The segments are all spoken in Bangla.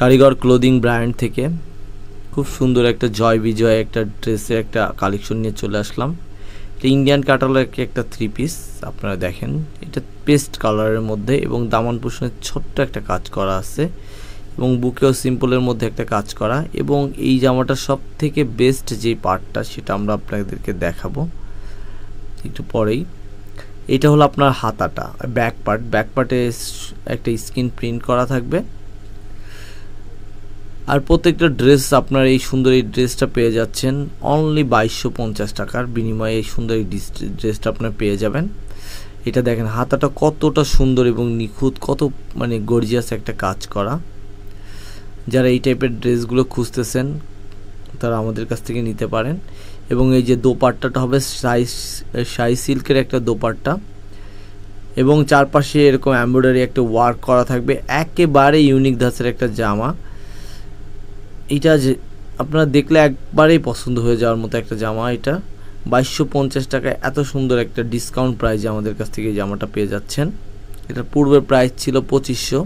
কারিগর ক্লোদিং ব্র্যান্ড থেকে খুব সুন্দর একটা জয় বিজয় একটা ড্রেসের একটা কালেকশন নিয়ে চলে আসলাম। এটা ইন্ডিয়ান ক্যাটালগের একটা 3 পিস। আপনারা দেখেন এটা পেস্ট কালারের মধ্যে এবং দামান পোষণের ছোট্ট একটা কাজ করা আছে এবং বুকেও সিম্পলের মধ্যে একটা কাজ করা। এবং এই জামাটা সব থেকে বেস্ট যে পার্টটা সেটা আমরা আপনাদেরকে দেখাবো একটু পরেই। এটা হলো আপনার হাতাটা, ব্যাক পার্টে একটা স্ক্রিন প্রিন্ট করা থাকবে। আর প্রত্যেকটা ড্রেস আপনার এই সুন্দর এই ড্রেসটা পেয়ে যাচ্ছেন অনলি 2250 টাকার বিনিময়ে। এই সুন্দর এই ড্রেসটা আপনার পেয়ে যাবেন। এটা দেখেন হাতাটা কতটা সুন্দর এবং নিখুঁত, কত মানে গর্জিয়াস একটা কাজ করা। যারা এই টাইপের ড্রেসগুলো খুঁজতেছেন তারা আমাদের কাছ থেকে নিতে পারেন। এবং এই যে দোপাট্টাটা হবে শাই সিল্কের একটা দোপাট্টা এবং চারপাশে এরকম এমব্রয়ডারি একটা ওয়ার্ক করা থাকবে। একেবারে ইউনিক ধাঁচের একটা জামা। এটা যে আপনারা দেখলে একবারেই পছন্দ হয়ে যাওয়ার মতো একটা জামা। এটা 2250 টাকায় এত সুন্দর একটা ডিসকাউন্ট প্রাইসে আমাদের কাছ থেকে এই জামাটা পেয়ে যাচ্ছেন। এটার পূর্বের প্রাইস ছিল 2500,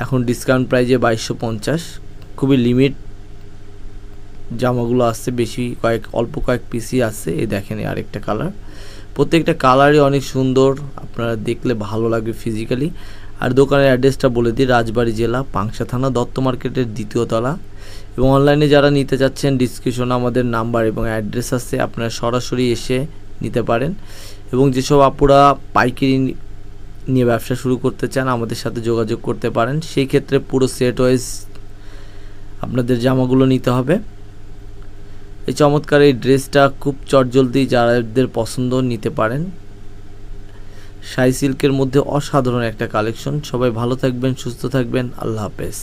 এখন ডিসকাউন্ট প্রাইসে 2250। খুবই লিমিট জামাগুলো আসছে, বেশি অল্প কয়েক পিসই আছে। এই দেখেন আরেকটা কালার, প্রত্যেকটা কালারই অনেক সুন্দর, আপনারা দেখলে ভালো লাগবে ফিজিক্যালি। আর দোকানের অ্যাড্রেসটা বলে দিই, রাজবাড়ী জেলা, পাংশা থানা, দত্ত মার্কেটের 2য় তলা। এবং অনলাইনে যারা নিতে চাচ্ছেন ডিসক্রিপশনে আমাদের নাম্বার এবং অ্যাড্রেস আছে, আপনারা সরাসরি এসে নিতে পারেন। এবং যেসব আপুরা পাইকারি নিয়ে ব্যবসা শুরু করতে চান আমাদের সাথে যোগাযোগ করতে পারেন। সেই ক্ষেত্রে পুরো সেট ওয়াইজ আপনাদের জামাগুলো নিতে হবে। এই চমৎকার এই ড্রেসটা খুব চটজলদি যাদের পছন্দ নিতে পারেন। শাই সিল্কের মধ্যে অসাধারণ একটা কালেকশন। সবাই ভালো থাকবেন, সুস্থ থাকবেন, আল্লাহ হাফেজ।